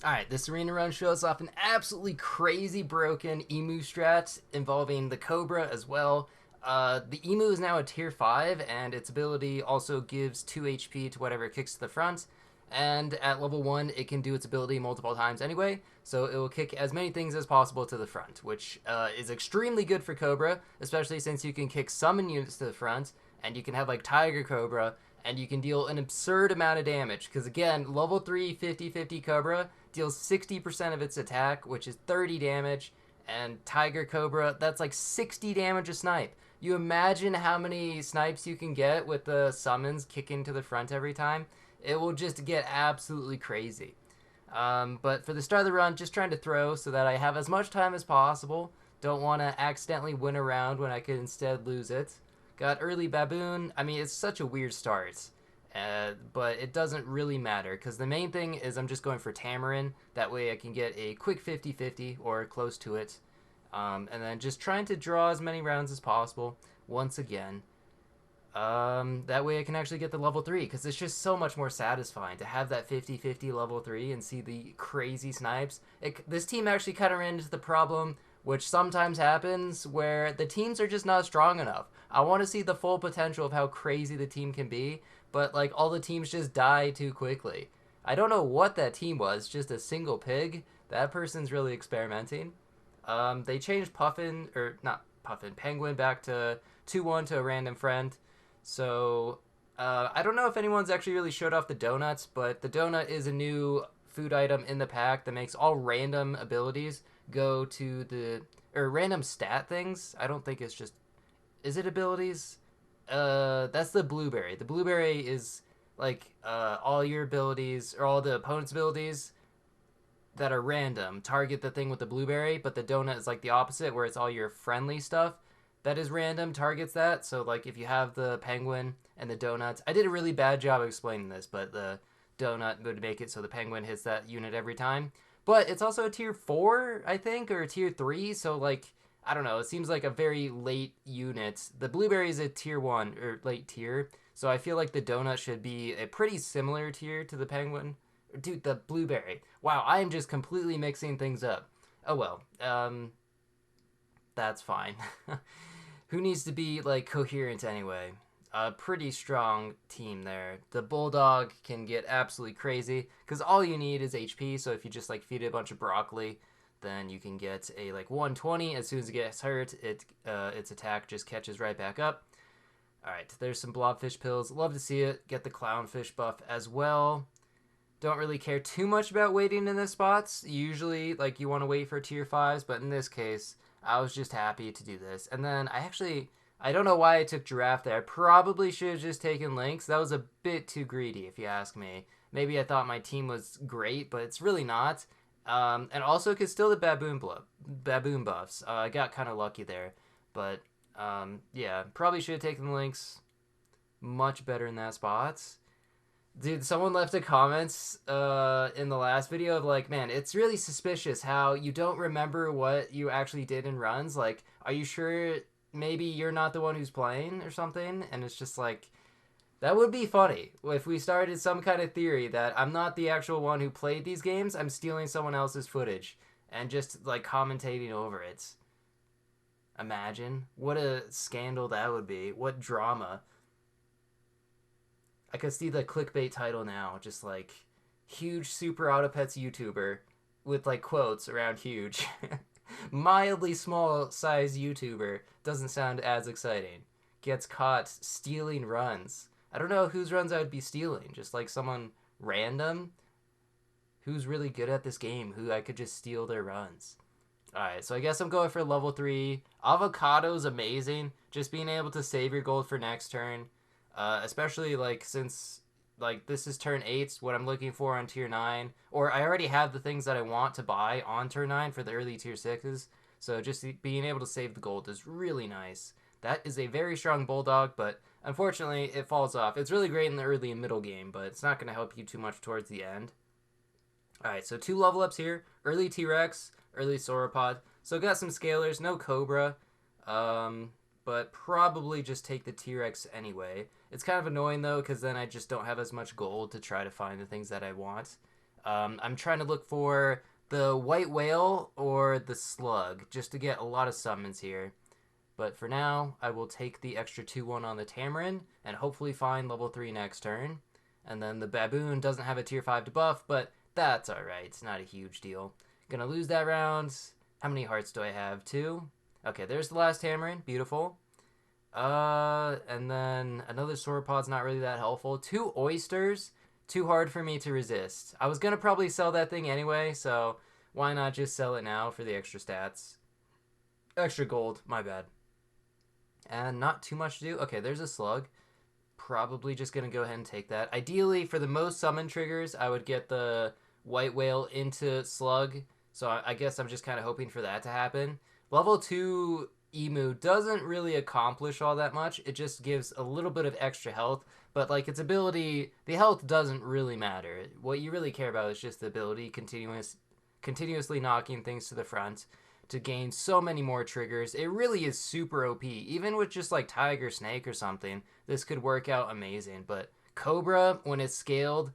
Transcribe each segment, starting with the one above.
Alright, this arena run shows off an absolutely crazy broken Emu strat involving the Cobra as well. The Emu is now a tier 5, and its ability also gives 2 HP to whatever it kicks to the front. And at level 1, it can do its ability multiple times anyway, so it will kick as many things as possible to the front, which is extremely good for Cobra, especially since you can kick summon units to the front, and you can have like Tiger Cobra, and you can deal an absurd amount of damage. Because again, level 3 50/50 Cobra deals 60% of its attack, which is 30 damage, and Tiger Cobra, that's like 60 damage a snipe. You imagine how many snipes you can get with the summons kicking to the front every time? It will just get absolutely crazy. But for the start of the run, just trying to throw so that I have as much time as possible. Don't want to accidentally win a round when I could instead lose it. Got early baboon. I mean, it's such a weird start. But it doesn't really matter because the main thing is I'm just going for Tamarin. That way I can get a quick 50/50 or close to it. And then just trying to draw as many rounds as possible once again. That way I can actually get the level 3 because it's just so much more satisfying to have that 50/50 level 3 and see the crazy snipes. This team actually kind of ran into the problem which sometimes happens where the teams are just not strong enough. I want to see the full potential of how crazy the team can be, but like all the teams just die too quickly. I don't know what that team was, just a single pig. That person's really experimenting. They changed Puffin, or not Puffin, Penguin back to 2-1 to a random friend. So I don't know if anyone's actually really showed off the donuts, but the donut is a new food item in the pack that makes all random abilities go to the or random stat things. I don't think it's just is it abilities? That's the blueberry. The blueberry is like all your abilities or all the opponent's abilities that are random target the thing with the blueberry, but the donut is like the opposite, where it's all your friendly stuff that is random targets that. So like if you have the penguin and the donuts, I did a really bad job of explaining this, but the donut would make it so the penguin hits that unit every time. But it's also a tier 4, I think, or a tier 3, so like I don't know, it seems like a very late unit. The blueberry is a tier 1 or late tier, so I feel like the donut should be a pretty similar tier to the penguin. Dude, the blueberry. Wow, I am just completely mixing things up. Oh well. That's fine. Who needs to be like coherent anyway? A pretty strong team there. The bulldog can get absolutely crazy because all you need is HP. So if you just like feed it a bunch of broccoli, then you can get a like 120. As soon as it gets hurt, its attack just catches right back up. All right, there's some blobfish pills. Love to see it. Get the clownfish buff as well. Don't really care too much about waiting in the spots. Usually, like, you want to wait for tier 5s, but in this case, I was just happy to do this. And then I don't know why I took giraffe there. I probably should have just taken lynx. That was a bit too greedy, if you ask me. Maybe I thought my team was great, but it's really not. And also, because still the baboon buffs. I got kind of lucky there. But, yeah, probably should have taken the lynx. Much better in that spot. Dude, someone left a comments in the last video of like, man, it's really suspicious how you don't remember what you actually did in runs. Like, are you sure maybe you're not the one who's playing or something? And it's just like, that would be funny if we started some kind of theory that I'm not the actual one who played these games. I'm stealing someone else's footage and just like commentating over it. Imagine what a scandal that would be. What drama. I could see the clickbait title now, just like huge super auto pets YouTuber with like quotes around huge. Mildly small size YouTuber doesn't sound as exciting. Gets caught stealing runs. I don't know whose runs I would be stealing. Just like someone random who's really good at this game, who I could just steal their runs. Alright, so I guess I'm going for level 3. Avocado's amazing. Just being able to save your gold for next turn. Especially like since like this is turn 8, what I'm looking for on tier 9. Or I already have the things that I want to buy on turn 9 for the early tier 6s. So just being able to save the gold is really nice. That is a very strong bulldog, but unfortunately it falls off. It's really great in the early and middle game, but it's not going to help you too much towards the end. Alright, so 2 level ups here. Early T-Rex, early Sauropod. So got some scalers, no Cobra. But probably just take the T-Rex anyway. It's kind of annoying though, because then I just don't have as much gold to try to find the things that I want. I'm trying to look for the white whale or the slug just to get a lot of summons here. But for now, I will take the extra 2-1 on the Tamarin and hopefully find level 3 next turn. And then the Baboon doesn't have a tier 5 debuff, but that's alright. It's not a huge deal. Gonna lose that round. How many hearts do I have? 2? Okay, there's the last Tamarin. Beautiful. And then another Sauropod's not really that helpful. 2 oysters. Too hard for me to resist. I was gonna probably sell that thing anyway, so why not just sell it now for the extra stats? Extra gold, my bad. And not too much to do. Okay, there's a slug. Probably just going to go ahead and take that. Ideally, for the most summon triggers, I would get the white whale into slug. So I guess I'm just kind of hoping for that to happen. Level 2 Emu doesn't really accomplish all that much. It just gives a little bit of extra health. But like its ability, the health doesn't really matter. What you really care about is just the ability, continuously knocking things to the front to gain so many more triggers. It really is super OP. Even with just like Tiger Snake or something, this could work out amazing. But Cobra, when it's scaled,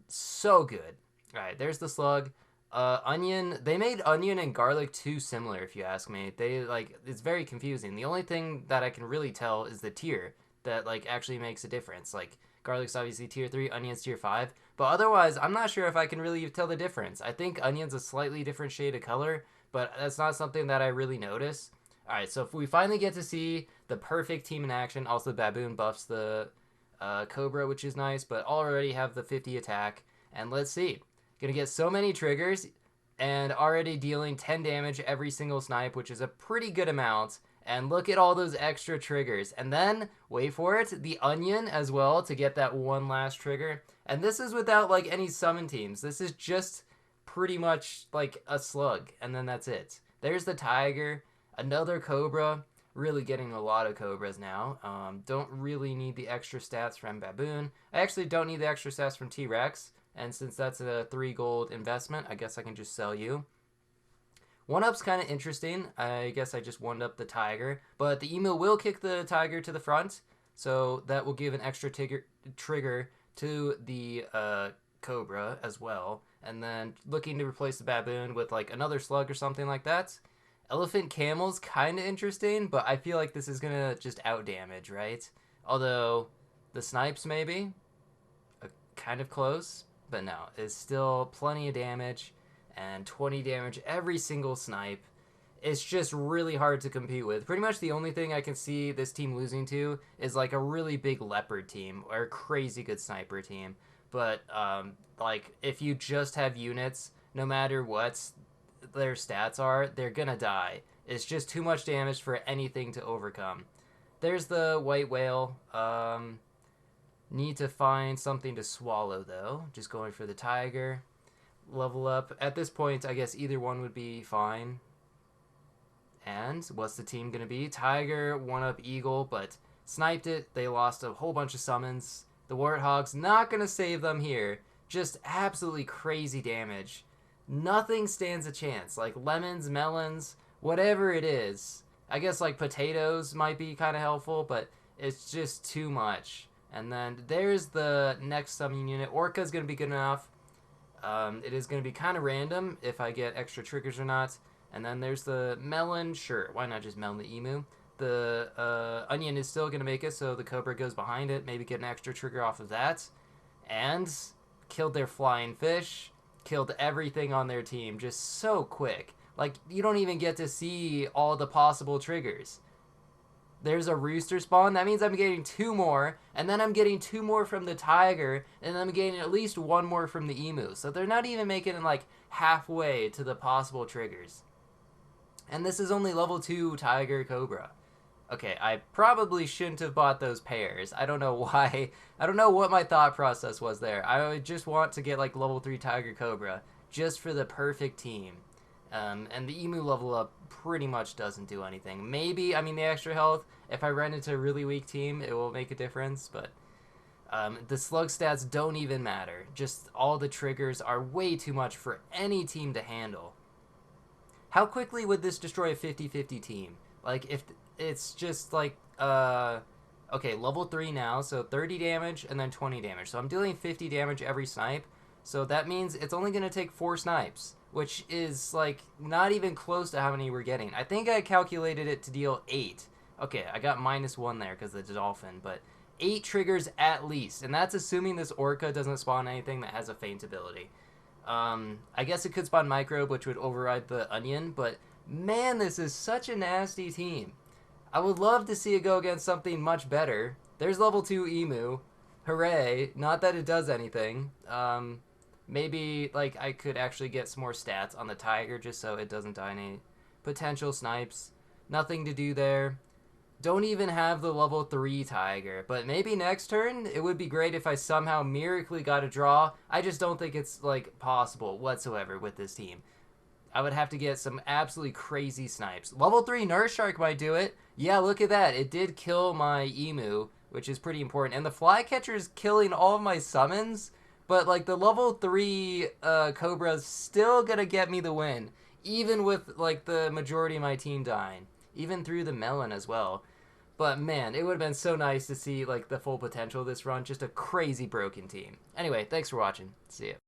so good. All right, there's the slug. Onion, they made onion and garlic too similar, if you ask me. They like, it's very confusing. The only thing that I can really tell is the tier that like actually makes a difference. Like garlic's obviously tier 3, onion's tier 5, but otherwise I'm not sure if I can really tell the difference. I think onion's a slightly different shade of color, but that's not something that I really notice. All right, so if we finally get to see the perfect team in action, also Baboon buffs the Cobra, which is nice, but already have the 50 attack, and let's see. Gonna get so many triggers, and already dealing 10 damage every single snipe, which is a pretty good amount. And look at all those extra triggers. And then, wait for it, the onion as well to get that one last trigger. And this is without like any summon teams. This is just pretty much like a slug, and then that's it. There's the tiger, another cobra, really getting a lot of cobras now. Don't really need the extra stats from Baboon. I actually don't need the extra stats from T-Rex, and since that's a 3 gold investment, I guess I can just sell you. 1-up's kind of interesting. I guess I just 1-up the tiger, but the emu will kick the tiger to the front, so that will give an extra trigger to the cobra as well. And then looking to replace the baboon with like another slug or something like that. Elephant camel's kind of interesting, but I feel like this is gonna just out damage, right? Although the snipes maybe kind of close, but no, it's still plenty of damage, and 20 damage every single snipe. It's just really hard to compete with. Pretty much the only thing I can see this team losing to is like a really big leopard team or a crazy good sniper team. But like if you just have units, no matter what their stats are, they're gonna die. It's just too much damage for anything to overcome. There's the white whale. Need to find something to swallow though. Just going for the tiger. Level up. At this point, I guess either one would be fine. And what's the team gonna be? Tiger, 1-up eagle, but sniped it. They lost a whole bunch of summons. The warthog's not gonna save them here. Just absolutely crazy damage. Nothing stands a chance. Like lemons, melons, whatever it is. I guess like potatoes might be kind of helpful, but it's just too much. And then there's the next summon unit. Orca's going to be good enough. It is going to be kind of random if I get extra triggers or not. And then there's the melon. Sure, why not just melon the emu? The onion is still going to make it, so the cobra goes behind it. Maybe get an extra trigger off of that. And killed their flying fish. Killed everything on their team just so quick. Like, you don't even get to see all the possible triggers. There's a rooster spawn. That means I'm getting 2 more, and then I'm getting 2 more from the tiger, and then I'm getting at least 1 more from the emu. So they're not even making it like halfway to the possible triggers. And this is only level 2 tiger cobra. Okay, I probably shouldn't have bought those pairs. I don't know why. I don't know what my thought process was there. I would just want to get like level 3 tiger cobra just for the perfect team. And the emu level up pretty much doesn't do anything. Maybe, I mean, the extra health, if I run into a really weak team, it will make a difference, but the slug stats don't even matter. Just all the triggers are way too much for any team to handle. How quickly would this destroy a 50-50 team? Like, if it's just like, okay, level 3 now, so 30 damage and then 20 damage. So I'm dealing 50 damage every snipe. So that means it's only going to take 4 snipes, which is like not even close to how many we're getting. I think I calculated it to deal 8. Okay, I got -1 there because of the dolphin, but 8 triggers at least, and that's assuming this orca doesn't spawn anything that has a feint ability. I guess it could spawn microbe, which would override the onion, but man, this is such a nasty team. I would love to see it go against something much better. There's level 2 emu. Hooray. Not that it does anything. Maybe like I could actually get some more stats on the tiger just so it doesn't die any potential snipes. Nothing to do there. Don't even have the level 3 tiger, but maybe next turn it would be great if I somehow miraculously got a draw. I just don't think it's like possible whatsoever with this team. I would have to get some absolutely crazy snipes. Level 3 Nurse Shark might do it. Yeah, look at that. It did kill my emu, which is pretty important. And the flycatcher is killing all of my summons, but like the level 3 Cobra's still gonna get me the win, even with like the majority of my team dying, even through the melon as well. But man, it would have been so nice to see like the full potential of this run. Just a crazy broken team. Anyway, thanks for watching. See ya.